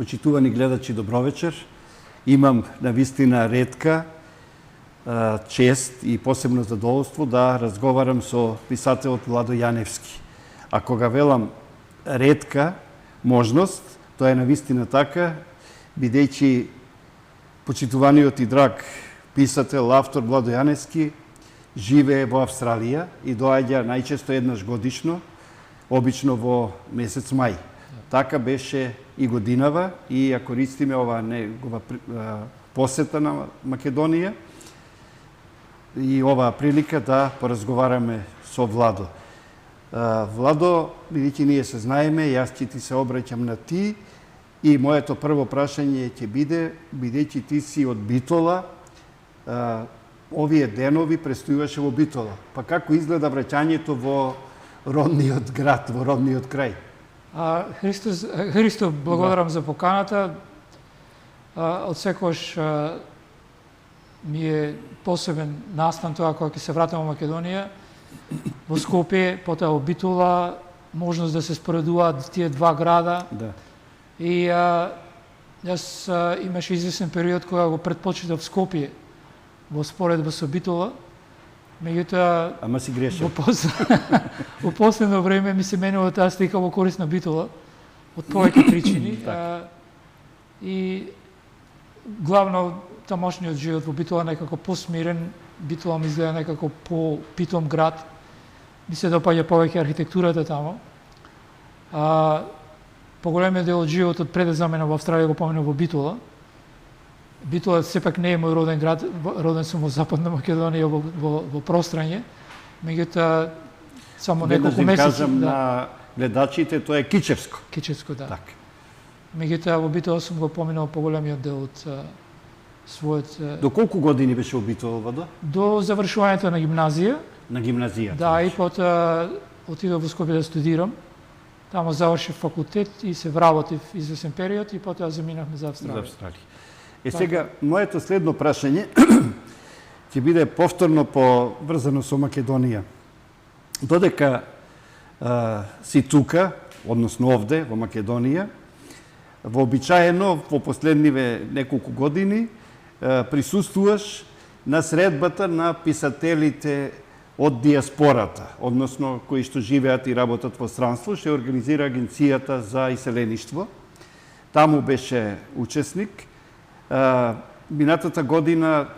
Почитувани гледачи, добровечер. Имам навистина ретка чест и посебно задоволство да разговарам со писателот Владо Јаневски. А кога велам ретка можност, тоа е навистина така, бидејќи почитуваниот и драг писател, автор Владо Јаневски живее во Австралија и доаѓа најчесто еднаш годишно, обично во месец мај. Така беше и годинава и ја користиме ова негова посета на Македонија и оваа прилика да поразговараме со Владо. Владо, бидејќи ние се знаеме, јас ќе ти се обраќам на ти и моето прво прашање ќе биде, бидејќи ти си од Битола, овие денови престојуваше во Битола. Па како изгледа враќањето во родниот град, во родниот крај? Христо, благодарам за поканата. Од секогаш ми е посебен настан тоа кога ќе се вратам во Македонија, во Скопје, потоа во Битола, можност да се споредуваат тие два града. Да. И јас имаше известен период кога го предпочитав Скопје во споредба со Битола. Меѓутоа, ама си грешил. Во последно време ми се менува таа слика во корист на Битола од повеќе причини. И главно тамошниот живот во Битола некако посмирен, Битола ми изгледа некако по-питом град. Ми се допаѓа повеќе архитектурата тамо. Поголемиот дел од животот пред да заменам во Австралија го поминав во Битола. Битола сепак не е мој роден град, роден сум во Западна Македонија во Прострање. Меѓутоа само неколку месеци кажам на гледачите, тоа е Кичевско. Кичевско, да. Така. Меѓутоа во Битола сум го поминал поголемиот дел од својот. До колку години беше во Битола, Владо? До завршувањето на гимназија. На гимназијата. Да, и потоа отидов во Скопје да студирам. Тамо завршив факултет и се вработив известен период и потоа заминавме за Австралија. За Австралија. Сега, моето следно прашање ќе биде повторно поврзано со Македонија. Додека си тука, односно овде, во Македонија, вообичаено во последниве неколку години присуствуваш на средбата на писателите од диаспората, односно кои што живеат и работат во странство, што организира Агенцијата за иселеништво. Таму беше учесник. Минатата година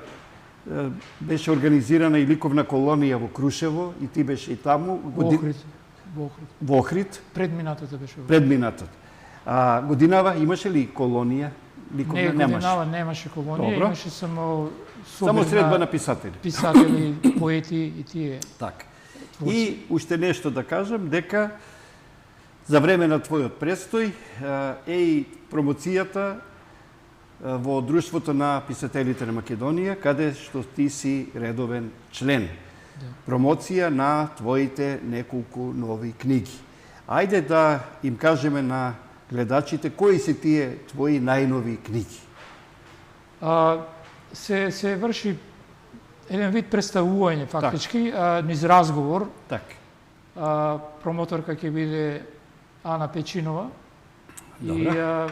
беше организирана и ликовна колонија во Крушево и ти беше и таму. Во Охрид. Предминатата беше. Предминатата. Годинава имаше ли колонија? Не, годинава немаше колонија, имаше само средба на писатели. Писатели, поети и тие. Така. И уште нешто да кажам, дека за време на твојот престој е и промоцијата во Друштвото на писателите на Македонија, каде што ти си редовен член. Да. Промоција на твоите неколку нови книги. Ајде да им кажеме на гледачите кои се тие твои најнови книги. Се врши еден вид представување фактички, низ разговор. Така. Промоторка ќе биде Ана Печинова. Добра.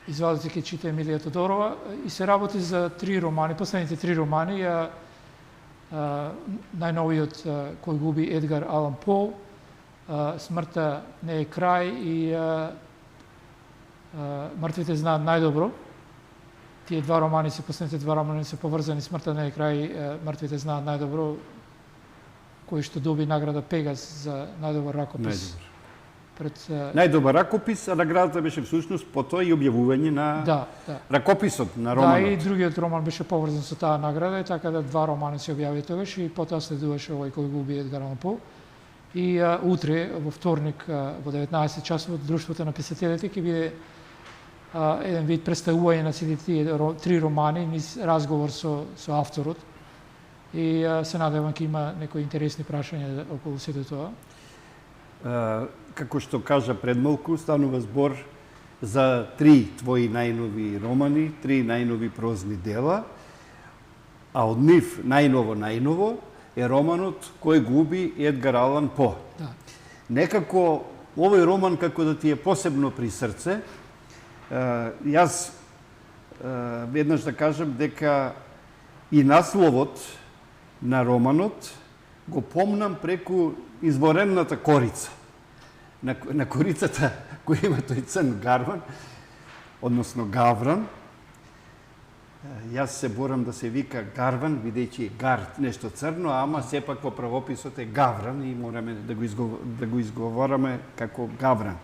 И извадите ќе чита Емилија Тодорова и се работи за 3 романи, последните 3 романи, најновиот кој губи Едгар Алан По, Смртта не е крај и Мртвите знаат најдобро. Тие два романи последните 2 романи се поврзани, Смртта не е крај, Мртвите знаат најдобро, кој што доби награда Пегас за најдобар ракопис. Најдобар ракопис, а наградата беше всушност потоа и објавување на ракописот на романот. Да, и другиот роман беше поврзан со таа награда, и така да 2 романи се објави тогаш и потоа следуваше овој кој губи Едгар Алан По. И утре, во вторник, во 19 часот, Друштвото на писателите ќе биде еден вид представување на сите тие 3 романи, низ разговор со авторот. И се надевам ќе има некои интересни прашања околу сето тоа. Како што кажа пред малку, станува збор за 3 твои најнови романи, 3 најнови прозни дела, а од нив најново е романот Кој губи Едгар Алан По. Да. Некако овој роман како да ти е посебно при срце, Јас веднаш да кажам дека и насловот на романот го помнам преку изворенната корица. На корицата која има тој црн гарван, односно гавран. Јас се борам да се вика гарван, бидејќи гар нешто црно, ама сепак во правописот е гавран и мораме да го изговораме како гавран.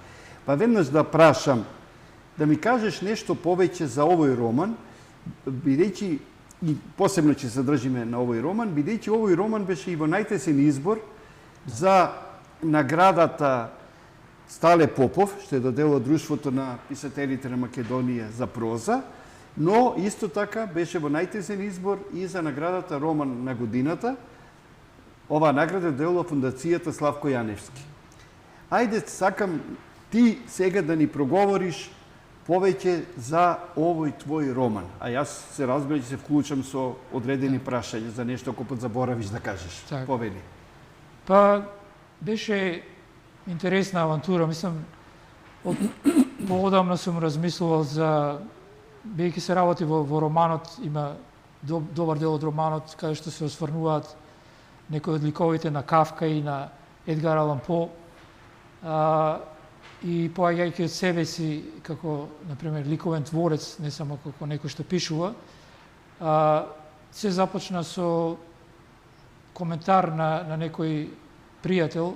Па веднаш да прашам, да ми кажеш нешто повеќе за овој роман, бидејќи и посебно ќе се држиме на овој роман, бидејќи овој роман беше и во најтесен избор за наградата Стале Попов, што е додело Друштвото на писателите на Македонија за проза, но исто така беше во најтесен избор и за наградата Роман на годината. Оваа награда доделува Фондацијата Славко Јаневски. Ајде, сакам ти сега да ни проговориш повеќе за овој твој роман. А јас се разбира, ќе се вклучам со одредени прашања за нешто ако подзаборавиш да кажеш. Так. Повели. Па беше интересна авантура, мислам, поодамна сум размислувал за, бидејќи се работи во романот, има добар дел од романот каде што се осврнуваат некои од ликовите на Кафка и на Едгар Алан По, и поаѓајќи од себе си како, например, ликовен творец, не само како некој што пишува, се започна со коментар на некој пријател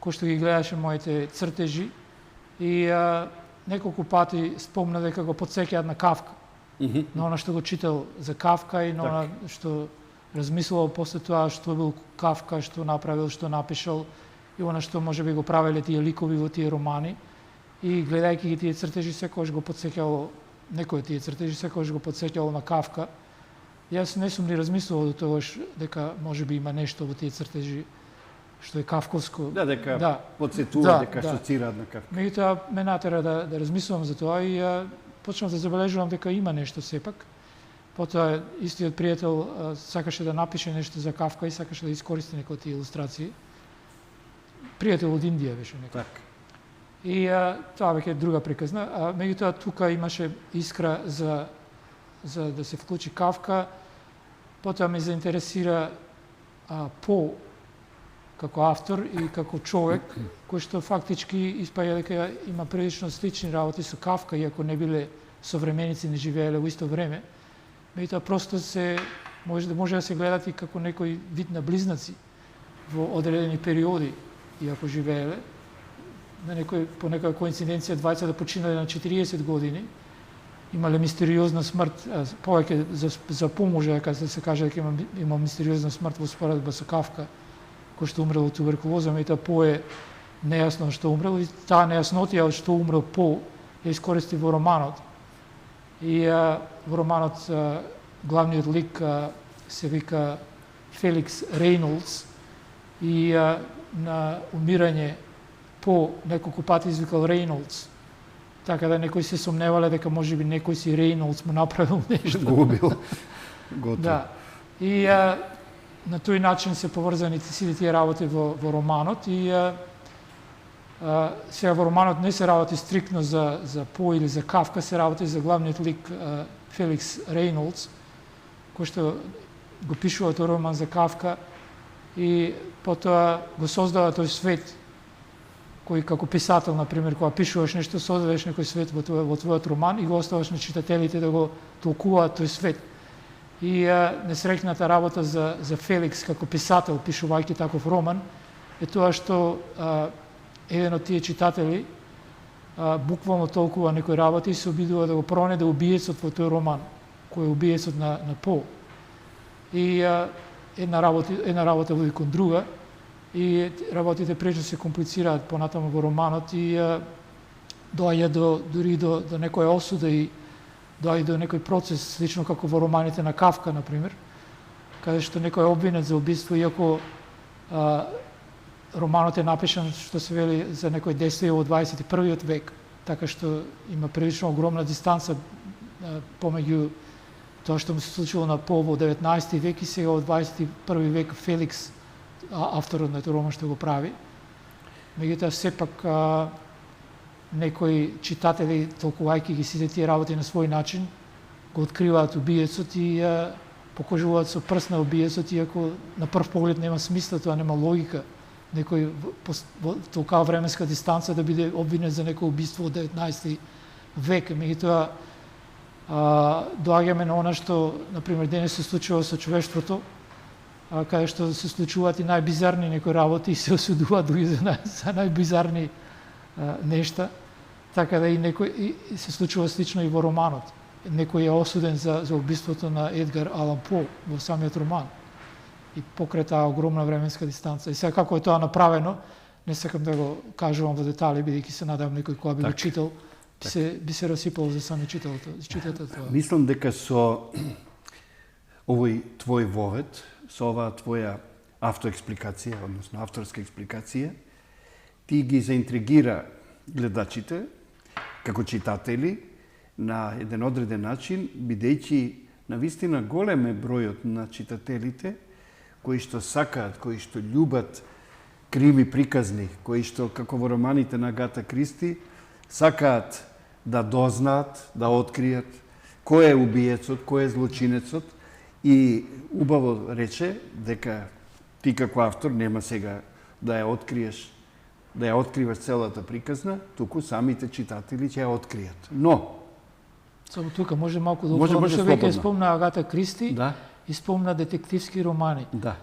кој што ги гледаше моите цртежи и неколку пати спомна дека го потсеќаат на Кафка. На она што го читал за Кафка и на она што размислувал после тоа што бил Кафка, што направил, што напишал и она што може би го правеле тие ликови во тие романи. И гледајќи ги тие цртежи, секогаш го потсеќало, некои од тие цртежи секогаш го потсеќало на Кафка. Јас не сум ни размислувал до тогаш дека може би има нешто во тие цртежи што е кафковско. Да, дека подсетува, дека асоцираат на Кафка. Меѓутоа ме натера да размислувам за тоа и почнав да забележувам дека има нешто сепак. Потоа истиот пријател сакаше да напише нешто за Кафка и сакаше да искористи некои тие илустрации. Пријател од Индија беше некој. Так. И тоа веќе е друга приказна. Меѓутоа тука имаше искра за да се вклучи Кафка. Потоа ме заинтересира По како автор и како човек, кој што фактички испаѓа дека има прилично слични работи со Кафка, иако не биле современици, не живееле во исто време. Меѓутоа просто може да се гледат и како некој вид на близнаци во одредени периоди, иако живееле. По некоја коинциденција двајца да починале на 40 години, имале мистериозна смрт, повеќе за поможе, дека се каже дека има мистериозна смрт во споредба со Кафка, кој што умрел од туберкулоза, меѓутоа По е нејасно што умрел и таа нејаснотија од што умрел По ја искористи во романот. И во романот главниот лик се вика Феликс Рейнолдс и на умирање По неколку пати извикал Рейнолдс. Така да некои се сомневале дека можеби некој си Рейнолдс му направил нешто. Го убил. Готово. Да. И на тој начин се поврзани сите тие работи во романот и сега во романот не се работи стриктно за По или за Кафка, се работи за главниот лик Феликс Рейнолдс, кој што го пишува тој роман за Кафка и потоа го создава тој свет кој како писател, например, кога пишуваш нешто, создаваш некој свет во твојот роман и го оставаш на читателите да го толкуваат тој свет. И несреќната работа за Феликс како писател, пишувајќи таков роман, е тоа што еден од тие читатели буквално толкува некои работи и се обидува да го пронајде убиецот во тој роман, кој е убиецот на По. И една работа води кон друга, и работите пречи се комплицираат понатаму во романот и доаѓа дури до некоја осуда и доаѓа до некој процес, слично како во романите на Кафка, например, каде што некој е обвинет за убиство, иако романот е напишан, што се вели, за некој дејство во 21. век, така што има прилично огромна дистанца помеѓу тоа што му се случило на По во 19. век и сега во 21. век Феликс, авторот на тој роман, што го прави. Меѓутоа, сепак, некои читатели, толкувајќи ги сите тие работи на свој начин, го откриваат убиецот и покажуваат со прст на убиецот, иако на прв поглед нема смисла, тоа нема логика. Некој во толкава временска дистанца да биде обвинет за некој убиство од 19 век. Меѓутоа, доаѓаме на она што, например, денес се случува со човештвото, каде што се случуваат и најбизарни некои работи и се осудуваат други за најбизарни нешта, така да и се случува слично и во романот. Некој е осуден за убиството на Едгар Алан По во самиот роман и покрај таа огромна временска дистанца. И сега како е тоа направено, не сакам да го кажувам во детали, бидејќи се надевам некој кој би го читал, би се расипал за самиот читател тоа. Мислам дека со овој твој вовед, со оваа твоја автоекспликација, односно авторска експликација, ти ги заинтригира гледачите како читатели на еден одреден начин, бидејќи навистина голем е бројот на читателите кои што сакаат, кои што љубат крими приказни, кои што, како во романите на Агата Кристи, сакаат да дознаат, да откријат кој е убиецот, кој е злочинецот, и убаво рече дека ти како автор нема сега да ја откриеш, да ја откриваш целата приказна, туку самите читатели ќе ја откријат. Но само тука може малку да отворам, што веќе спомна Агата Кристи, да, и спомна детективски романи. да.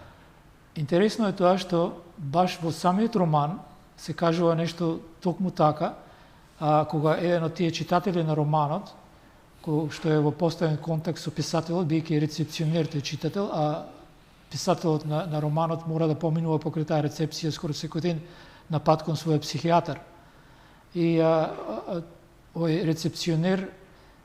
Интересно е тоа што баш во самиот роман се кажува нешто токму така, кога еден од тие читатели на романот, што е во постојан контакт со писателот, бидејќи рецепционер тој читател, а писателот на романот мора да поминува покрај таа рецепција скоро секој ден на пат кон својот психијатар. И овој рецепционер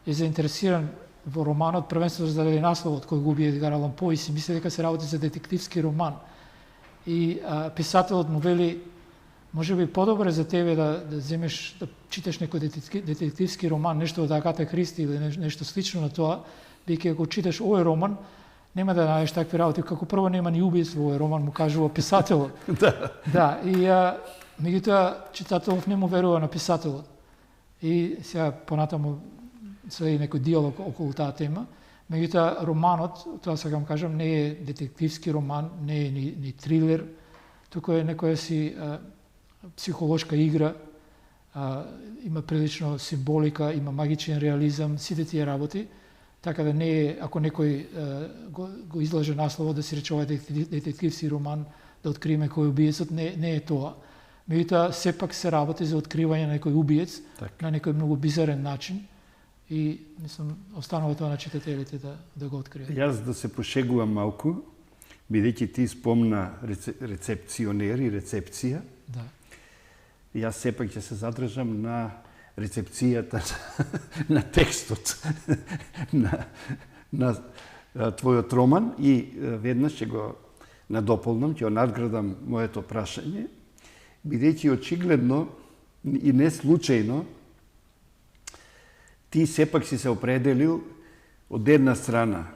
е заинтересиран во романот првенствено заради насловот кој го убие Едгар Алан По и си мисли дека се работи за детективски роман. И писателот му вели, може би подобро за тебе да земеш да читаш некој детективски роман, нешто од Агата Кристи или нешто слично на тоа, бидејќи ако читаш овој роман, нема да најдеш такви работи, како прво нема ни убиство во овој роман, му кажува писателот. Да, и меѓутоа читателот не му верува на писателот. И сега понатаму следи некој диалог околу таа тема. Меѓутоа романот, тоа сакам кажам, не е детективски роман, не е ни трилер, туку е некоја си психолошка игра, има прилично символика, има магичен реализам, сите тие работи, така да не е, ако некој го излаже насловот да си рече ова е детективски роман, да откриеме кој е убиецот, не е тоа. Меѓутоа, сепак се работи за откривање на некој убиец на некој многу бизарен начин и мислам останува тоа на читателите да го откријат. Јас да се пошегувам малку, бидејќи ти спомна рецепционер и рецепција. Да. Јас сепак ќе се задржам на рецепцијата на текстот на твојот роман и веднаш ќе го надополнам, ќе го надградам моето прашање, бидејќи очигледно и не случајно ти сепак си се определил од една страна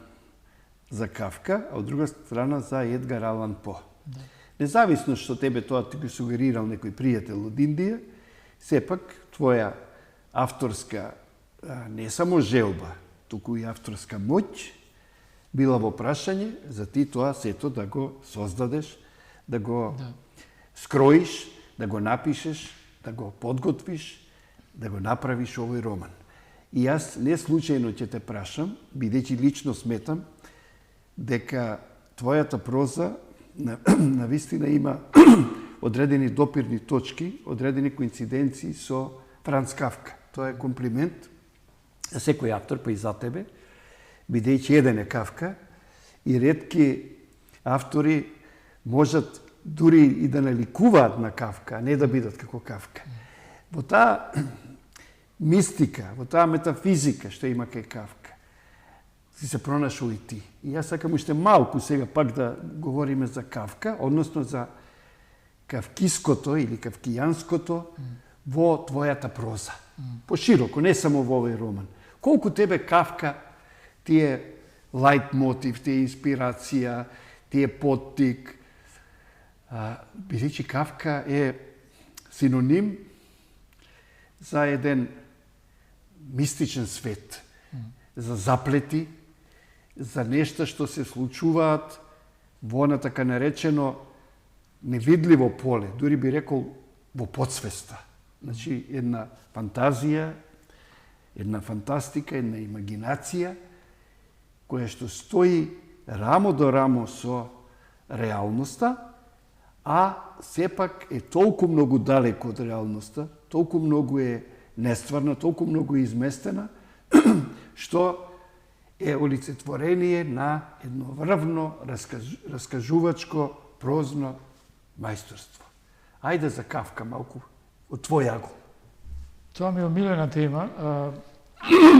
за Кафка, а од друга страна за Едгар Алан По. Да. Независно што тебе тоа ти го сугерирал некој пријател од Индија, сепак твоја авторска не само желба, туку и авторска моќ била во прашање за ти тоа сето да го создадеш, да го скроиш, да го напишеш, да го подготвиш, да го направиш овој роман. И јас не случајно ќе те прашам, бидејќи лично сметам дека твојата проза на вистина има одредени допирни точки, одредени коинциденции со Франц Кафка. Тоа е комплимент за секој автор, па и за тебе, бидејќи еден е Кафка и ретки автори можат дури и да наликуваат на Кафка, а не да бидат како Кафка. Во таа мистика, во таа метафизика што има кај Кафка, си се пронашол и ти. И јас сакам уште малку сега пак да говориме за Кафка, односно за кавкиското или кавкијанското во твојата проза. Пошироко, не само во овој роман. Колку тебе Кафка ти е лајт мотив, ти е инспирација, ти е поттик, бидејќи Кафка е синоним за еден мистичен свет, за заплети, за нешта што се случуваат во на така наречено невидливо поле, дури би рекол во подсвеста. Значи, една фантазија, една фантастика, една имагинација, која што стои рамо до рамо со реалноста, а сепак е толку многу далеко од реалноста, толку многу е нестварна, толку многу е изместена, што е олицетворение на едно врвно, раскажувачко, прозно мајсторство. Ајде за Кафка малку од твој агол. Тоа ми е омилена тема,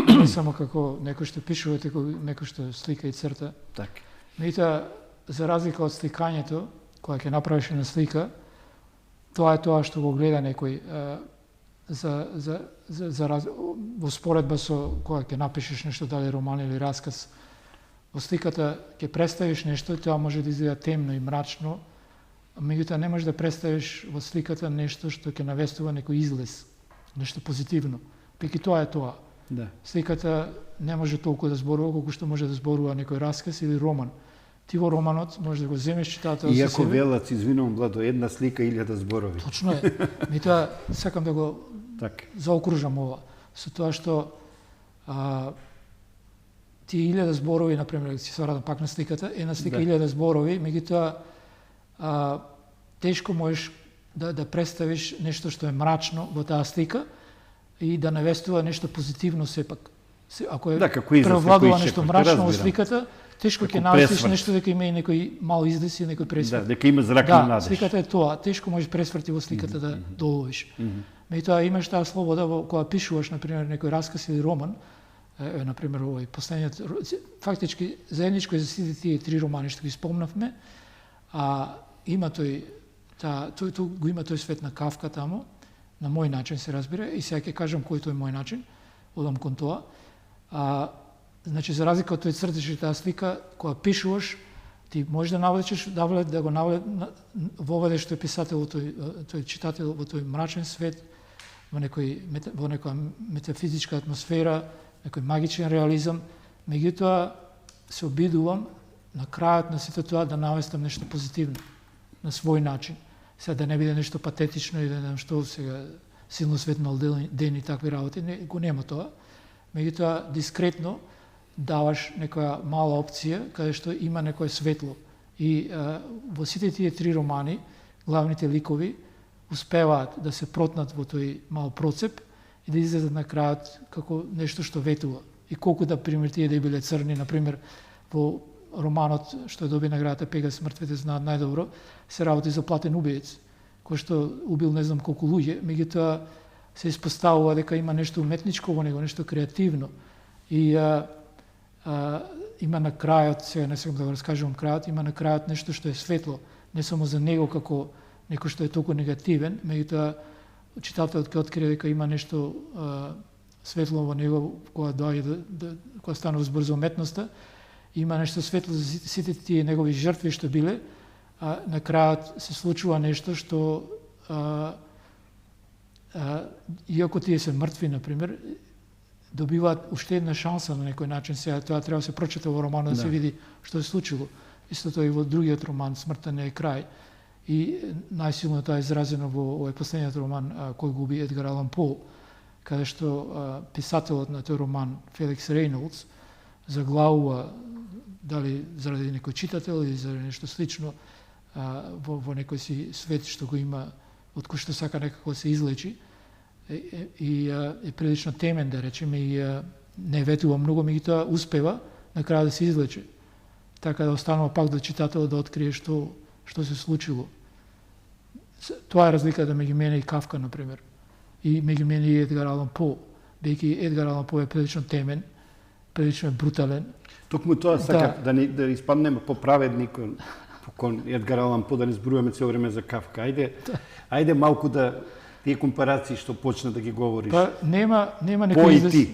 не само како некој што пишува, како некој што слика и црта. Така. Меѓутоа, за разлика од сликањето, кога ќе направиш една слика, тоа е тоа што го гледа некој во споредба со кога ќе напишеш нешто, дали роман или расказ. Во сликата ќе представиш нешто, тоа може да изгледа темно и мрачно, меѓутоа не можеш да представиш во сликата нешто што ќе навестува некој излез, нешто позитивно. Пеки тоа е тоа. Да. Сликата не може толку да зборува колку што може да зборува некој расказ или роман. Ти во романот можеш да го земеш читателот со Иако себе. велат, извинувам, Владо, една слика 1000 зборови. Точно е. Меѓутоа сакам да го Така. заокружам ова со тоа што тие 1000 зборови, например, ќе се вратам пак на сликата, една слика 1000 зборови, меѓутоа тешко можеш да представиш нешто што е мрачно во таа слика и да навестува нешто позитивно сепак. Ако е превладува нешто мрачно во сликата, тешко ќе навестиш нешто дека има и некој мал издес и некој пресврт. Да, дека има зрак на надеж. Сликата е тоа, тешко можеш пресврти во сликата да доловиш. Меѓутоа имаш таа слобода кога пишуваш, например, некој расказ или роман, например, овој последниот, фактички заедничко за сите тие 3 романи што ги спомнавме, има тој го има тој свет на Кафка таму, на мој начин се разбира, и сега ќе кажам кој тој мој начин, одам кон тоа. Значи, за разлика од тој цртеж и таа слика, кога пишуваш, ти можеш да навлечеш, да го воведеш тој писател, тој читател во тој мрачен свет, во некоја метафизичка атмосфера, некој магичен реализам, меѓутоа се обидувам на крајот на сите тоа да навестам нешто позитивно на свој начин. Сега да не биде нешто патетично и да не што сега силно светнал ден и такви работи, го нема тоа. Меѓутоа дискретно даваш некоја мала опција каде што има некое светло. И во сите тие 3 романи главните ликови успеваат да се протнат во тој мал процеп и да излезат на крајот како нешто што ветува. И колку да пример тие да биле црни, например, во романот што доби наградата Пегас мртвите знаат најдобро, се работи за платен убиец, кој што убил не знам колку луѓе, меѓутоа се испоставува дека има нешто уметничко во него, нешто креативно. И има на крајот, сега не сакам да го раскажувам крајот, има на крајот нешто што е светло, не само за него како некој што е толку негативен, меѓутоа читателот ќе открие дека има нешто светло во него кога доаѓа кога станува збор за уметноста, има нешто светло за сите тие негови жртви што биле, на крајот се случува нешто што иако тие се мртви, например, добиваат уште една шанса на некој начин. Сега тоа треба да се прочита во романот да се види што се случило. Истото и во другиот роман Смртта не е крај. И најсилно тоа е изразено во овој последниот роман Кој губи Едгар Алан По, каде што писателот на тој роман Феликс Рейнолдс заглавува дали заради некој читател или заради нешто слично во некој си свет што го има, од кој што сака некако се излечи и е прилично темен, да речеме, и не ветува многу, меѓутоа успева на крај да се излече. Така да останува пак до читателот да открие што се случило. Тоа е разликата меѓу мене и Кафка, например, и меѓу мене и Едгар Алан По, бидејќи Едгар Алан По е прилично темен, прилично брутален. Токму тоа сакав да испаднеме поправедник кон Едгар Алан По, да не зборуваме цело време за Кафка. Ајде малку да тие компарации што почна да ги говориш. Па нема некој излез,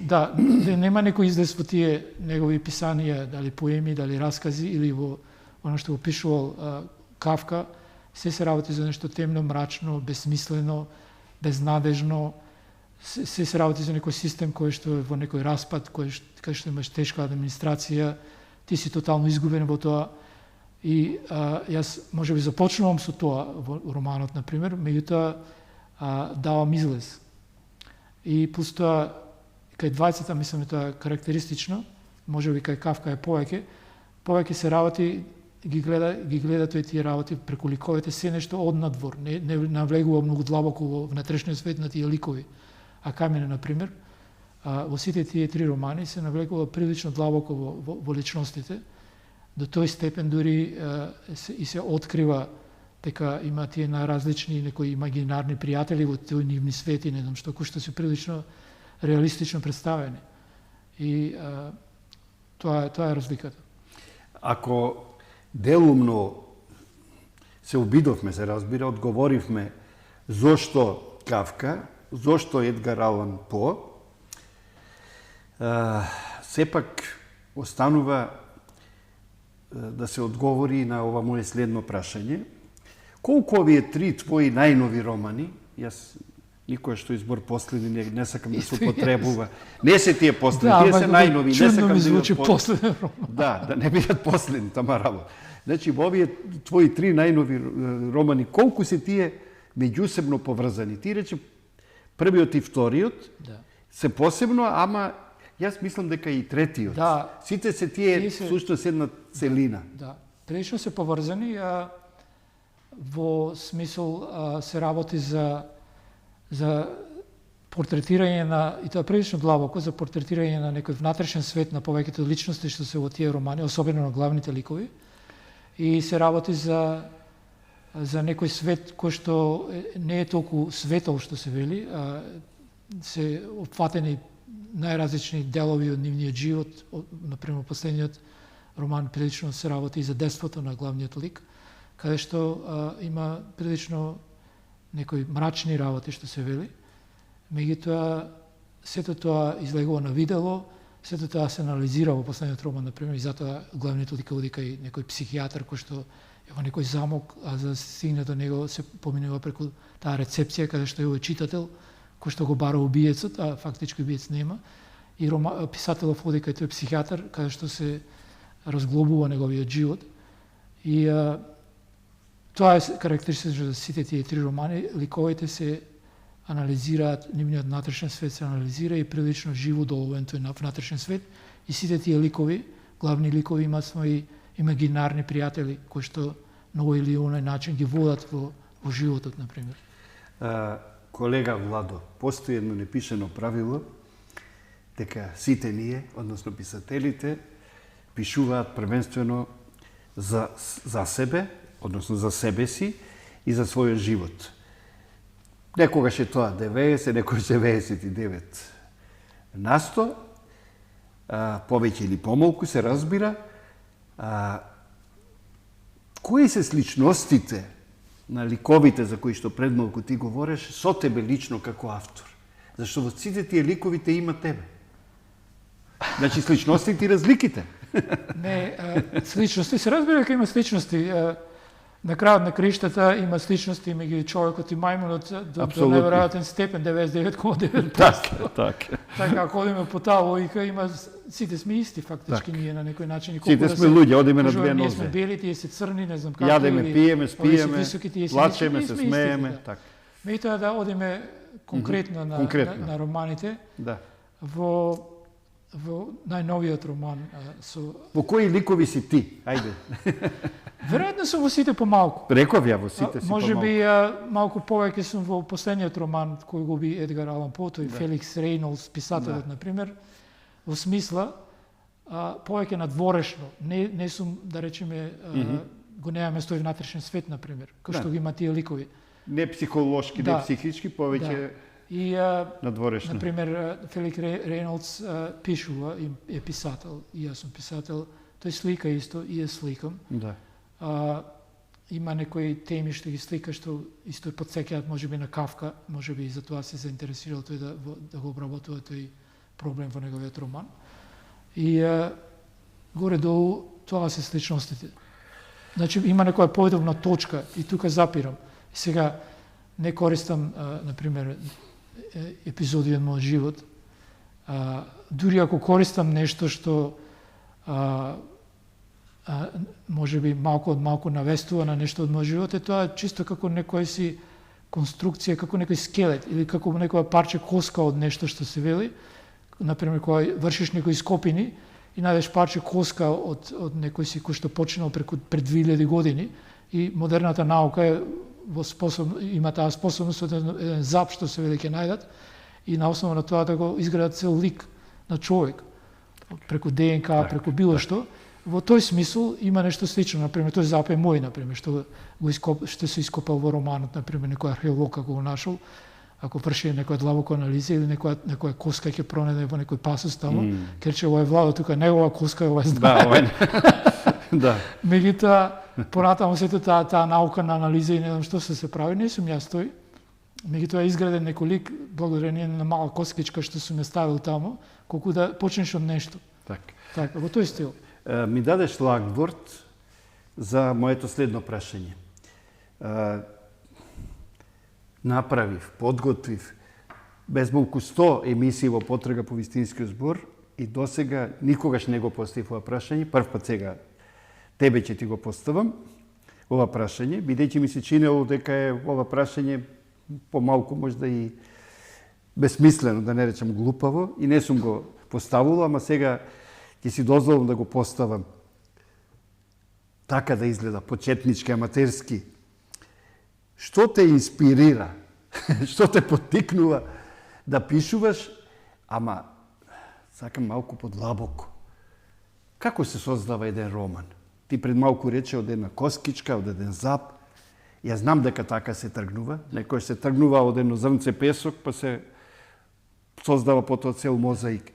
нема некој излез во тие негови писанија, дали поеми, дали раскази или во она што го пишувал Кафка, се работи за нешто темно, мрачно, безсмислено, безнадежно, се работи за некој систем кој што е во некој распад, кај што имаш тешка администрација, ти си тотално изгубен во тоа. И јас можеби започнувам со тоа во романот, например, меѓутоа давам излез. И плюс тоа, кај двајцата, мислам, тоа е карактеристично, можеби кај Кавка е повеќе се работи, ги гледа тој тие работи преку ликовите, се нешто од надвор, не навлегува многу длабоко во внатрешниот свет на тие ликови. А кај мене, например, во сите тие 3 романи се навлегува прилично длабоко во личностите, до тој степен дури и се открива дека има тие најразлични некои имагинарни пријатели во тој нивни свети, не знам што, кои што се прилично реалистично представени. И тоа е разликата. Ако делумно се обидовме, се разбира, одговоривме зошто Кавка, зошто Едгар Алан По, сепак останува да се одговори на ова моje следно прашање. Колку овие 3 твои најнови романи, јас никој што избор последни не сакам да се употребува. Не се тие последни, тие се најнови, не сакам да звучи бидат последен роман. Да не бидат последни, тама работа. Значи, во овие твои 3 најнови романи, колку се тие меѓусебно поврзани? Ти рече, првиот и вториот се посебно, ама јас мислам дека и третиот. Да. Сите се тие всушност една целина. Да. Прилично се поврзани, во смисол се работи за портретирање на, и тоа прилично длабоко, за портретирање на некој внатрешен свет на повеќето личности што се во тие романи, особено на главните ликови. И се работи за некој свет кој што не е толку светол што се вели, се опфатени најразлични делови од нивниот живот. Например, последниот роман прилично се работи и за детството на главниот лик, каде што има прилично некои мрачни работи што се вели. Меѓутоа, сето тоа излегува на видело, сето тоа се анализира во последниот роман, например, и затоа главниот лик оди кај некој психијатар кој што е во некој замок, а за да се стигне до него се поминува преку таа рецепција каде што е овој читател кој што го бара убиецот, а фактички убиец нема. И писателот оди кај тој психијатар каде што се разглобува неговиот живот. И тоа е карактеристично за сите тие 3 романи. Ликовите се анализираат, нивниот внатрешен свет се анализира и прилично живо доловен тој внатрешен свет. И сите тие ликови, главни ликови, имаат своји имагинарни пријатели кои што на овој или оној начин ги водат во животот, например. Колега Владо, постои едно непишено правило дека сите ние, односно писателите, пишуваат првенствено за себе, односно за себе си и за својот живот. Некогаш е тоа 90, некогаш 99 насто, повеќе или помалку се разбира. Кои се сличностите на ликовите за кои што пред малку ти говориш со тебе лично како автор? Зашто во сите тие ликовите има тебе. Значи сличностите и разликите. Не, сличности се разбира дека има сличности. На крајот на криштата има сличности меѓу човекот и мајмунот до неверојатен степен, 99,9%. Така, ако одиме по таа логика, има сите сме исти фактички ние на некој начин. Сите сме луѓе, одиме на две нозе. Ние сме бели, тие се црни, не знам како. Јадеме, пиеме, спиеме, плачеме, се смееме, така. Меѓутоа да одиме конкретно на романите. Да. Во најновиот роман Во кои ликови си ти? Ајде. Веројатно сум во сите помалку. Реков ја во сите си помалку. Можеби малку повеќе сум во последниот роман кој го би Едгар Алан По, тој Феликс Рейнолдс, писателот, например, во смисла повеќе надворешно. Не сум, да речеме, го немаме тој внатрешен свет, например, кој што го има тие ликови. Не психолошки, не психички, повеќе и надворешно. Например, Феликс Рейнолдс пишува, е писател, и јас сум писател, тој слика исто и ја сликам. Да. Има некои теми што ги слика што исто потсеќаат можеби на Кавка, можеби и за тоа се заинтересирал тој да го обработува тој проблем во неговиот роман. И горе-долу тоа се сличностите. Значи има некоја поведовна точка и тука запирам. И сега не користам, например, епизоди од мојот живот. Дури ако користам нешто што може би малку од малку навестува на нешто од мојот живот, е тоа чисто како некој си конструкција, како некој скелет или како некоја парче коска од нешто што се вели. Например, кога вршиш некои скопини и најдеш парче коска од некој си кој што починал пред 2000 години и модерната наука е има таа способност од еден зап што се вели ќе најдат и на основа на тоа да го изградат цел лик на човек преку ДНК, преку било што. Во тој смисол има нешто слично, например, тој зап е мој, например, што се ископал во романот, например, некој археолог како го нашол, ако врши некоја длабока анализа или некоја коска ќе пронајде во некој пасос таму, ќе рече ова е Владо, тука негова коска е ова е знае. Да. Меѓутоа, понатаму сето таа наука на анализа и не знам што се прави, не сум јас тој. Меѓутоа е изграден некој лик благодарение на мала коскичка што сум ја ставил таму, колку да почнеш од нешто. Така, во тој стил. Ми дадеш лагворд за моето следно прашање. Направив, подготвив безмалку 100 емисии во потрага по вистинскиот збор и досега никогаш не го поставив ова прашање. Прв пат сега тебе ќе ти го поставам ова прашање, бидејќи ми се чинело дека е ова прашање помалку можда и безсмислено, да не речам глупаво, и не сум го поставувал, ама сега ќе си дозволам да го поставам. Така да изгледа, почетнички, аматерски. Што те инспирира, што те поттикнува да пишуваш, ама сакам малку подлабоко. Како се создава еден роман? Ти пред малку рече од една коскичка, од еден зап. Ја знам дека така се тргнува. Некој се тргнува од едно зрнце песок, па се создава потоа цел мозаик.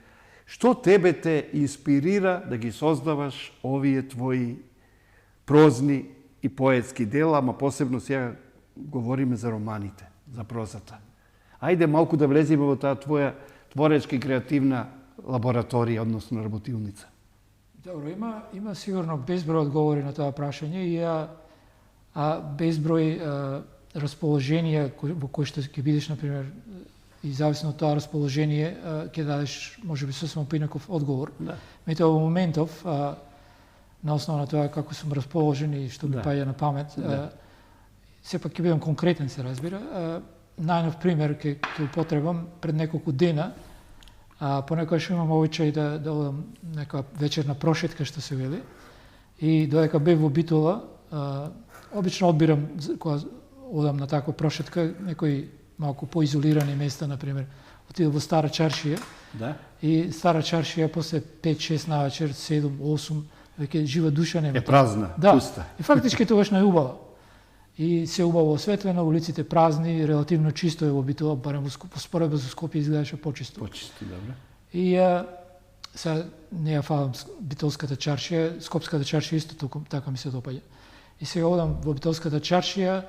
Што тебе те инспирира да ги создаваш овие твои прозни и поетски дела, ама посебно сега говориме за романите, за прозата. Ајде малку да влеземе во таа твоја творечка и креативна лабораторија, односно работилница. Добро, има сигурно безброј одговори на тоа прашање и безброј расположенија во кои што ќе бидеш, например, и зависно од тоа расположение ќе дадеш можеби сосема поинаков одговор. Меѓутоа во моментов на основа на тоа како сум расположен и што ми паѓа на памет, сепак ќе бидам конкретен, се разбира. Најнов пример ќе употребам пред неколку дена. Понекогаш имам обичај да одам некоја вечерна прошетка што се вели. И додека бев во Битола, обично одбирам кога одам на таква прошетка некои малку поизолирани места, например, отидов во Стара Чаршија. Да. И Стара Чаршија после 5-6 навечер, 7-8, веќе жива душа нема. Е празна, пуста. И фактички тогаш најубава. И се убаво осветлено, улиците празни, релативно чисто е во Битола, барем во споредба со Скопје изгледаше почисто. Почисто, добро. И сега не ја фалам Битолската чаршија, Скопската чаршија исто така ми се допаѓа. И сега одам во Битолската чаршија,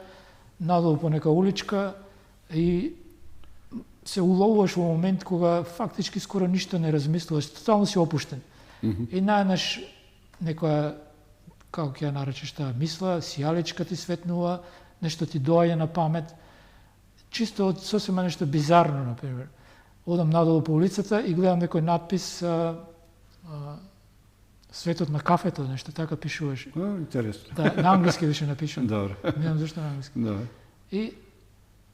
надолу по нека уличка и се уловуваш во момент кога фактички скоро ништо не размислуваш, тотално си опуштен. И најнаш некоја, како ќе ја наречеш таа мисла, сијалечка ти светнува, нешто ти доаѓа на памет, чисто од сосема нешто бизарно, например. Одам надолу по улицата и гледам некој надпис Светот на кафето, нешто така пишуваше. Интересно. Да, на англиски беше напишано. Добро. Не знам зашто на англиски. Добро. И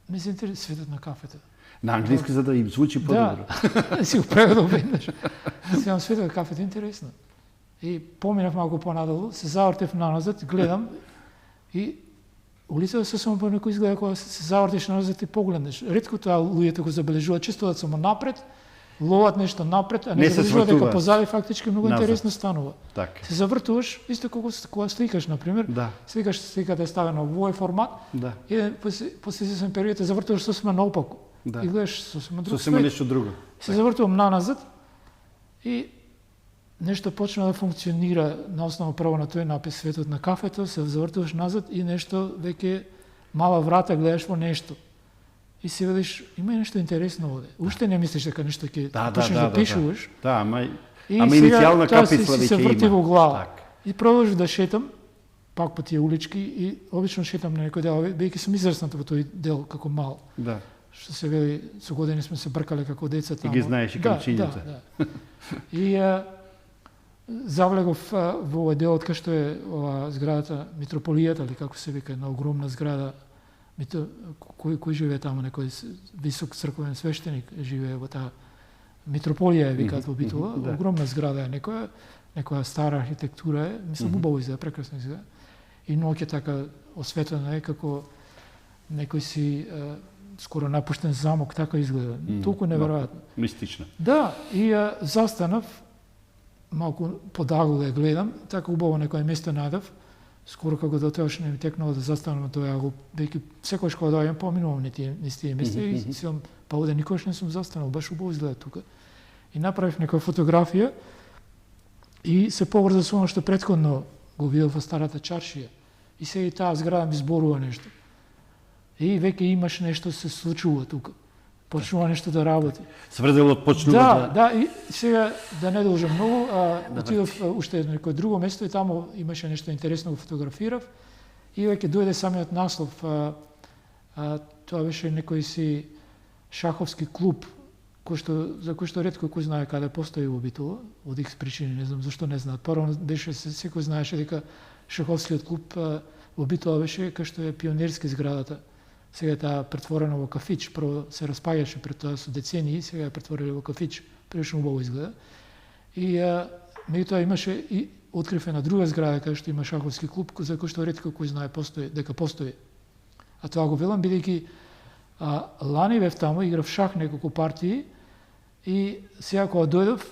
ми се интересува Светот на кафето. На англиски за да им звучи подобро. Да, си го преведол веднаш. Сега Светот на кафето интересно. И поминав малку понадолу, се завртев наназад, гледам и улицата сосема по некој изгледа кога се завртиш назад и погледнеш. Ретко тоа луѓето го забележуваат, често да само напред, ловат нешто напред, а не забележуваат дека позади фактички многу интересно станува. Так. Се завртуваш, исто како кога сликаш, например, сликаш сликата е ставена во овој формат, и после извесен период те завртуваш сосема наопаку. И гледаш сосема друг свет. Нешто друго. Се завртувам наназад и нешто почна да функционира на основа прво на тој напис Светот на кафето, се завртуваш назад и нешто веќе мала врата гледаш во нешто. И си видиш, има нешто интересно овде. Уште не мислиш дека нешто ќе почнеш да пишуваш. Да, ама иницијална каписла веќе има. И се врти во глава. И продолжив да шетам, пак по тие улички, и обично шетам на некој дел, бидејќи сум израснат во тој дел како мал. што се вели, со години сме се бркале како деца таму. И ги знаеш и камчињата. Да. И завлегов во овој дел кај што е ова зградата Митрополијата, или како се вика, една огромна зграда. Кој живее таму, некој висок црковен свештеник живее во таа Митрополија, викаат во Битола. Огромна зграда е некоја стара архитектура е, мислам убаво изгледа, прекрасно изгледа. И ноќе така осветлена е како некој си скоро напуштен замок, така изгледа. Толку неверојатно. Мистично. Да, и застанав, малку подагу да гледам, така убаво некој место најдов. Скоро како дотоаш не ми текнало да застанам на тоа, веќе секојаш кога доаѓам поминувам низ тие места и си па овде никогаш не сум застанал, баш убаво изгледа тука. И направив некоја фотографија и се поврза со она што претходно го видел во старата чаршија. И сега и таа зграда ми зборува нешто. И веќе имаш нешто се случува тука. Почнува нешто да работи. Сврделот почнува Да, и сега да не должам многу, отидов уште на некој друго место и таму имаше нешто интересно, го фотографирав и веќе дојде самиот наслов. Тоа беше некој си шаховски клуб, за кој што ретко кој знае каде постои во Битола, од X причини, не знам зашто не знаат. Паро беше, секој знаеше дека шаховскиот клуб во Битола беше кај што е пионерски зградата. Сега е таа претворена во кафич, прво се распаѓаше пред тоа со децении, сега е претворили во кафич, прилично убаво изгледа. И меѓутоа имаше и открив една друга зграда кај што има шаховски клуб, за кој што ретко кој знае дека постои. А тоа го велам бидејќи лани бев таму, играв шах неколку партии и сега кога дојдов,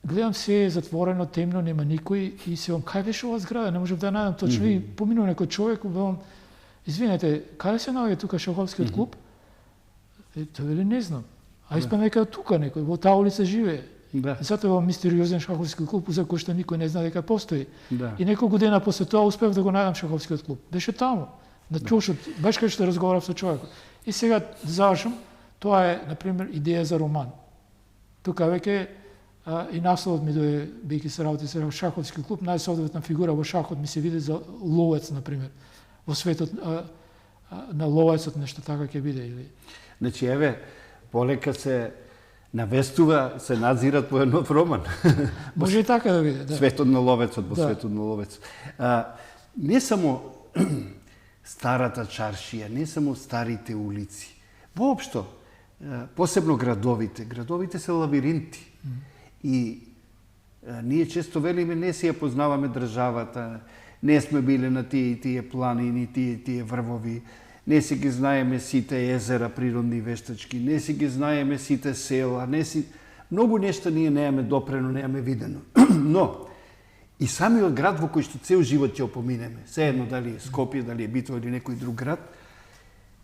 гледам се е затворено, темно, нема никој и се кај беше ова зграда, не можев да најдам точно и поминува некој човек, велам извинете, каде се наоѓа тука шаховскиот клуб? Тоа вели не знам. А искам дека тука некој, во таа улица живее. Да. Затоа е мистериозен шаховски клуб за кој што никој не знае дека постои. Да. И неколку дена после тоа успев да го најдам шаховскиот клуб. Беше таму, на ќошот, баш кај што разговарав со човекот. И сега да завршам, тоа е, например, идеја за роман. Тука веќе и насловот ми дојде, бидејќи се работи со шаховски клуб, најсоодветна фигура во шахот ми се види за ловец, например. Во светот на ловецот нешто така ќе биде или. Значи еве полека се навестува, се надзират по еден роман. Може и така да биде, да. Светот на ловецот, во светот на ловецот. Не само старата чаршија, не само старите улици. Воопшто, посебно градовите. Градовите се лавиринти. И ние често велиме не си ја познаваме државата, не сме биле на тие и тие планини, тие и тие врвови, не си ги знаеме сите езера, природни вештачки, не си ги знаеме сите села, многу нешта ние неаме допрено, неаме видено. Но, и самиот град во кој што цел живот ќе опоминеме, сеедно дали е Скопје, дали е Битола или некој друг град,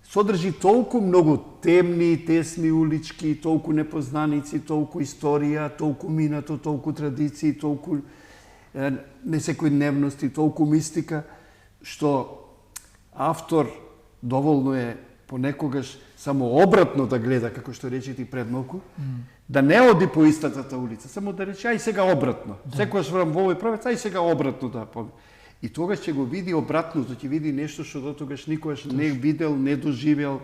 содржи толку многу темни и тесни улички, толку непознаници, толку историја, толку минато, толку традиции, толку несекојдневности, толку мистика, што автор доволно е понекогаш само обратно да гледа, како што рече ти пред малку, да не оди по истата улица, само да рече, ај сега обратно. Секогаш врам во овој правец, ај сега обратно да погледа. И тогаш ќе го види обратното, ќе види нешто што дотогаш никогаш не видел, не доживел,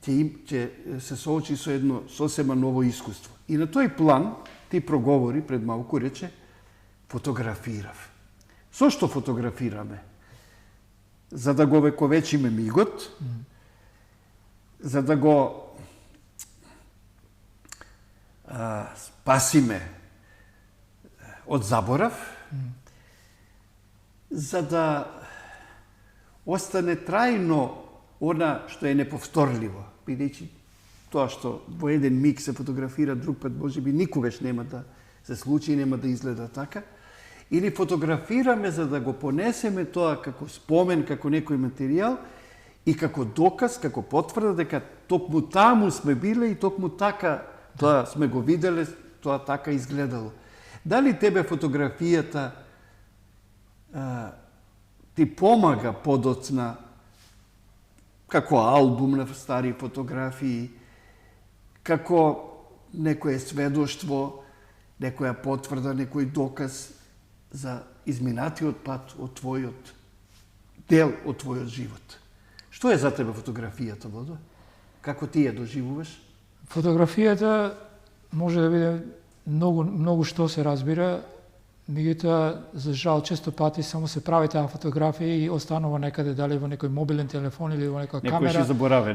ќе се соочи со едно сосема ново искуство. И на тој план ти проговори пред малку, рече, фотографирав. Со што фотографираме? За да го вековечиме мигот, за да го спасиме од заборав, за да остане трајно она што е неповторливо, бидејќи тоа што во еден миг се фотографира, друг пат можеби никогаш нема да се случи, нема да изгледа така, или фотографираме за да го понесеме тоа како спомен, како некој материјал и како доказ, како потврда дека токму таму сме биле и токму така тоа сме го виделе, тоа така изгледало. Дали тебе фотографијата ти помага подоцна како албум на стари фотографии, како некое сведоштво, некоја потврда, некој доказ за изминатиот пат од твојот дел од твојот живот. Што е за тебе фотографијата, Водо? Како ти ја доживуваш? Фотографијата може да биде многу што се разбира, меѓутоа за жал често пати само се прави таа фотографија и останува некаде, дали во некој мобилен телефон или во некоја камера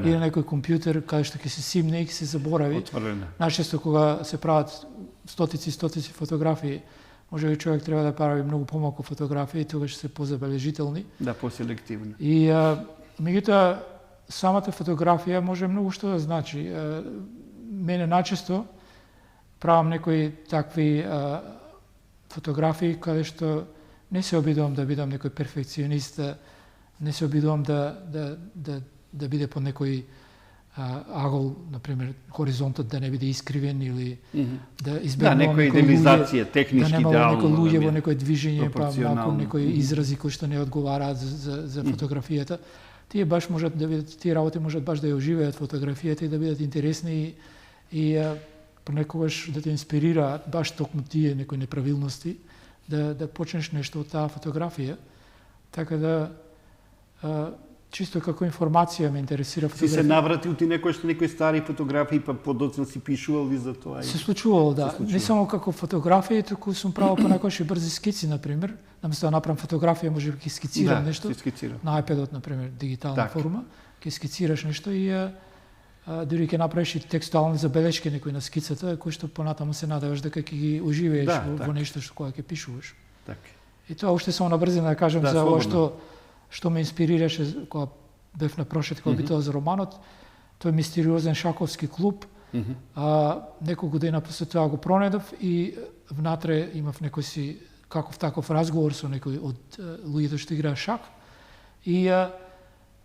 или некој компјутер каде што ќе се симне и ќе се заборави. Отворена. Најчесто кога се прават стотици фотографии, може би човек треба да прави многу помалку фотографии и тогаш се позабележителни. Да, поселективни. И меѓутоа самата фотографија може многу што да значи. Мене најчесто правам некои такви фотографии каде што не се обидувам да бидам некој перфекционист, не се обидувам да биде по некој агол, например, хоризонтот да не биде искривен или да избегнувам некоја идеализација, технички идеално. Да нема некој луѓе во некој движење, па малку некои изрази кои што не одговараат за фотографијата. Тие баш можат да видат, тие работи можат баш да ја оживеат фотографијата и да бидат интересни и понекогаш да те инспирираат баш токму тие некои неправилности, да почнеш нешто од таа фотографија. Така да чисто како информација ме интересира фотографија. Си се навратил ти некои стари фотографии, па подоцна си пишувал и за тоа? Се случувало, да. Не само како фотографија, туку сум правил понекогаш и брзи скици, например. Наместо да направам фотографија, може би ќе скицирам нешто. На iPad-от, например, дигитална форма, ќе скицираш нешто и дури ќе направиш и текстуални забелешки некои на скицата, кои што понатаму се надеваш дека ќе ги оживееш во нешто што кога ќе пишуваш. И тоа уште само на брзина да кажам за ова што ме инспирираше кога бев на прошет, кога битува за романот. Тој мистериозен шаковски клуб. Неколку дена после тоа го пронедов и внатре имав некој си каков таков разговор со некој од луѓето што играа шак. И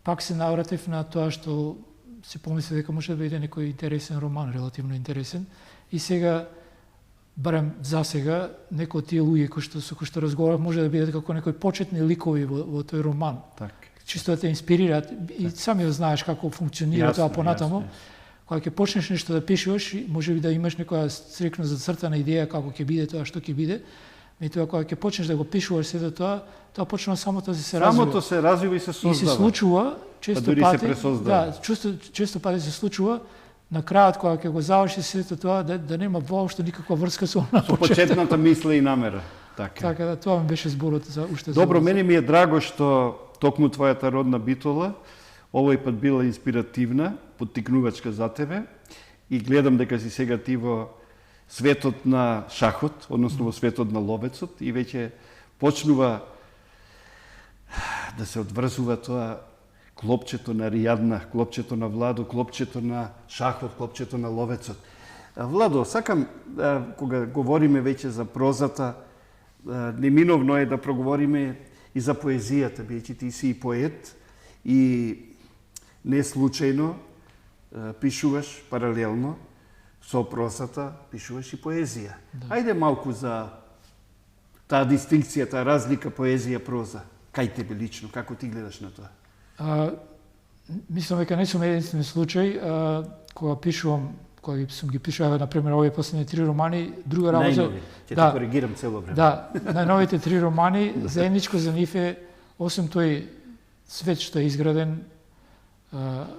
пак се навратив на тоа што се помисли дека може да биде некој интересен роман, релативно интересен. И сега, барем за сега, некои од тие луѓе со кои што разговарав може да бидат како некои почетни ликови во тој роман. Чисто да те инспирираат и сами да знаеш како функционира тоа понатаму. Кога ќе почнеш нешто да пишуваш, може би да имаш некоја стрикно зацртана идеја како ќе биде тоа, што ќе биде. Меѓутоа кога ќе почнеш да го пишуваш сето тоа почнува самото да се развива. Самото се развива и се создава. И се случува често пати, често пати се случува на крајот кога ќе го заврши сето тоа да нема воопшто никаква врска со почетната мисла и намера. Така да тоа ми беше зборот за уште. Добро, мене ми е драго што токму твојата родна Битола овој пат била инспиративна, поттикнувачка за тебе и гледам дека си сега ти во светот на шахот, односно во светот на ловецот и веќе почнува да се одврзува тоа клопчето на Ријадна, клопчето на Владо, клопчето на шахот, клопчето на ловецот. Владо, сакам, кога говориме веќе за прозата, неминовно е да проговориме и за поезијата, бидејќи ти си и поет и не случајно пишуваш паралелно со прозата, пишуваш и поезија. Ајде малку за таа дистинкција, таа разлика поезија-проза. Кај тебе лично, како ти гледаш на тоа? Мислам дека не сум единствен случај. Кога пишувам, кога сум ги пишувал, например, овие последни 3 романи, друга работа... Најнови, ќе те коригирам цело време. Да, најновите 3 романи, заедничко за нив е, освен тој свет што е изграден,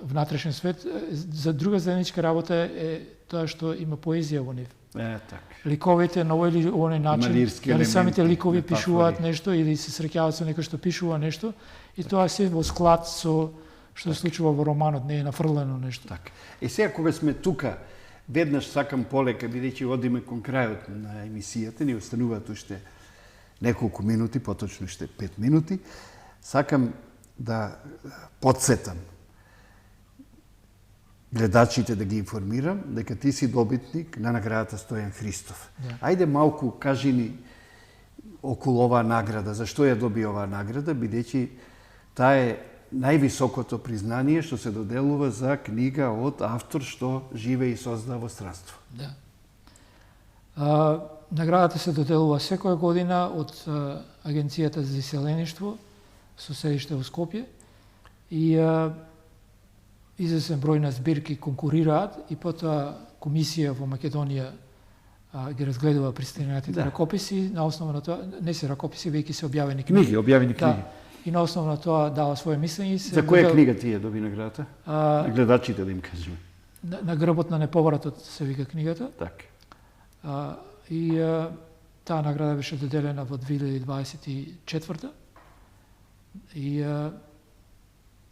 внатрешен свет, за друга заедничка работа е тоа што има поезија во нив. Така. Ликовите на овој или оној начин, дали самите ликови пишуваат нешто или се среќаваат со некој што пишува нешто, и тоа се во склад со што се случува во романот, не е нафрлено нешто. Така. И сега кога сме тука, веднаш сакам полека, бидејќи одиме кон крајот на емисијата, ни остануваат уште неколку минути, поточно уште 5 минути, сакам да потсетам гледачите, да ги информирам дека ти си добитник на наградата Стојан Христов. Ајде малку кажи ни околу оваа награда, зашто ја доби оваа награда, бидејќи таа е највисокото признание што се доделува за книга од автор што живее и создава во странство. Да. Наградата се доделува секоја година од Агенцијата за заселеништво со седиште во Скопје и известен број на збирки конкурираат и потоа комисија во Македонија ги разгледува пристигнатите ракописи, на основа на тоа не се ракописи, веќе се објавени книги. Објавени книги. и на основа на тоа дава своје мислење. За која книга ти ја доби наградата? На гледачите да им кажеме. На грбот на неповратот се вика книгата. Така. Таа награда беше доделена во 2024 и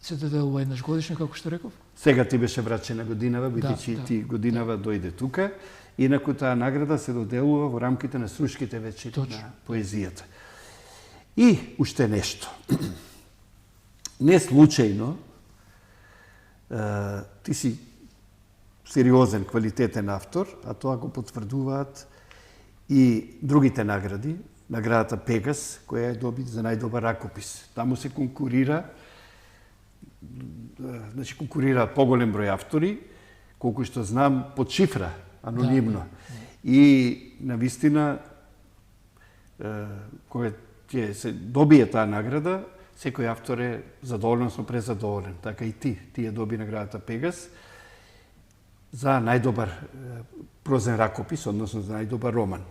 се доделува еднаш годишно, како што реков. Сега ти беше врачена годинава, бидејќи ти годинава дојде тука. Инаку таа награда се доделува во рамките на Струшките вечери на поезијата. И уште нешто. Не случајно, ти си сериозен, квалитетен автор, а тоа го потврдуваат и другите награди. Наградата Пегас, која е доби за најдобар ракопис. Таму се конкурира поголем број автори, колку што знам, под шифра, анонимно. И навистина, кога ќе се добие таа награда, секој автор е задоволен, односно презадоволен. Така и ти ја доби наградата Пегас за најдобар прозен ракопис, односно за најдобар роман.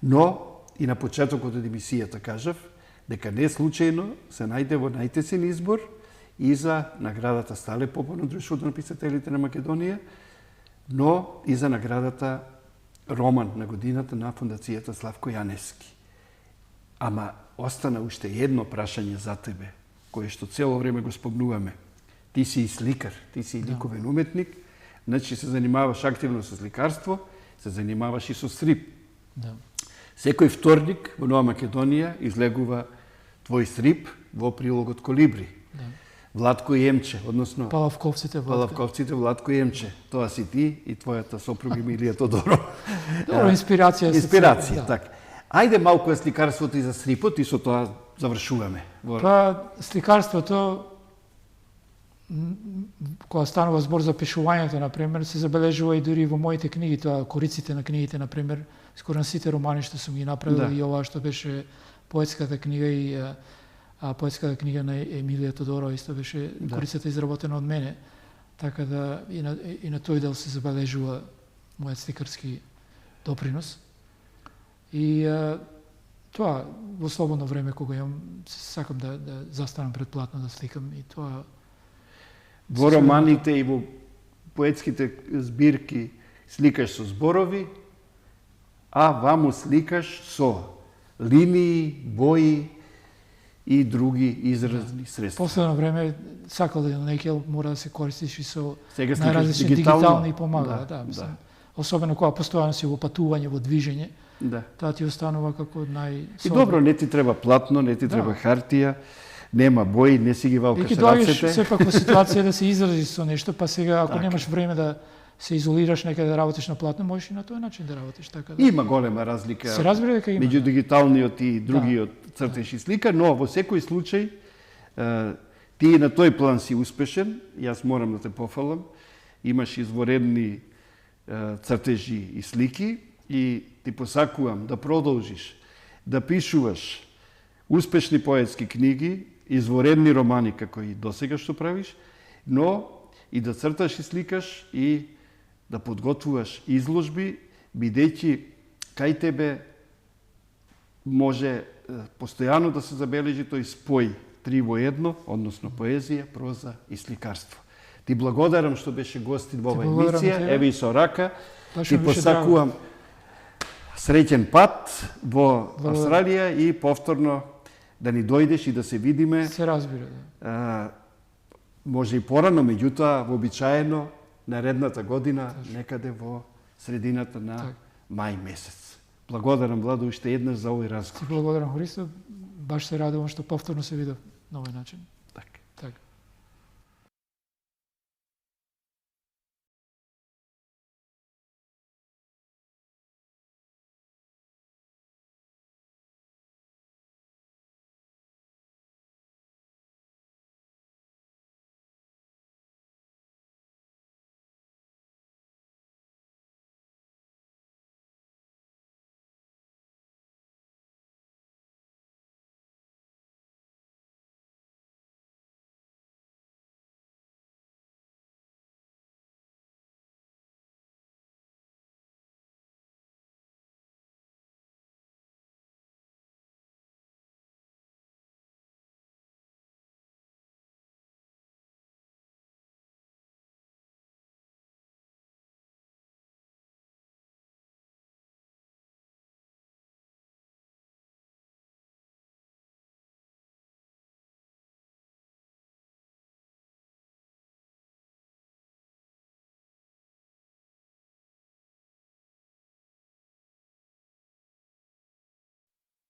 Но, и на почетокот од емисијата кажав, дека не случајно се најде во најтесен избор и за наградата Стале Попов на Друштвото на писателите на Македонија, но и за наградата Роман на годината на Фондацијата Славко Јаневски. Ама остана уште едно прашање за тебе, кое што цело време го спомнуваме. Ти си и сликар, ти си и ликовен уметник, значи се занимаваш активно со сликарство, се занимаваш и со стрип. Секој вторник во Нова Македонија излегува твој стрип во прилогот Колибри. Владко Јемче, односно Палавковците Владко Јемче. Тоа си ти и твојата сопруга Емилија Тодорова. Добро, инспирација. Инспирација, така. Ајде малку за сликарството и за стрипот и со тоа завршуваме. Па, сликарството, кога станува збор за пишувањето, например, се забележува и дури во моите книги, тоа кориците на книгите, например, скоро на сите романи што сум ги направил и ова што беше поетската книга и поетската книга на Емилија Тодорова исто беше корицата изработена од мене. Така да и на тој дел се забележува мојот сликарски допринос. И тоа во слободно време кога имам сакам да застанам пред платно да сликам и тоа. Во романите и во поетските збирки сликаш со зборови, а ваму сликаш со линии, бои и други изразни средства. Последно време сакал да некел мора да се користиш и со најразлични дигитални помага, особено кога постојано си во патување, во движење. Таа ти останува како И добро, не ти треба платно, не ти треба хартија, нема бои, не си ги валкаш рацете. И ќе дојдеш сепак во ситуација да се изразиш со нешто, па сега ако немаш време да се изолираш некаде да работиш на платно, можеш и на тој начин да работиш. Така да. Има голема разлика се разбира дека има, меѓу дигиталниот и другиот цртеж и слика, но во секој случај ти на тој план си успешен, јас морам да те пофалам, имаш изворедни цртежи и слики и ти посакувам да продолжиш да пишуваш успешни поетски книги, изворедни романи како и досега што правиш, но и да црташ и сликаш и да подготвуваш изложби, бидејќи кај тебе може постојано да се забележи тој спој 3 во 1, односно поезија, проза и сликарство. Ти благодарам што беше гостин во оваа емисија, еве и со рака. Ти посакувам среќен пат во Австралија и повторно да ни дојдеш и да се видиме. Се разбира, може и порано, меѓутоа вообичаено наредната година, некаде во средината на мај месец. Благодарам, Владо, уште еднаш за овој разговор. Благодарам, Христо. Баш се радувам што повторно се видов на овој начин.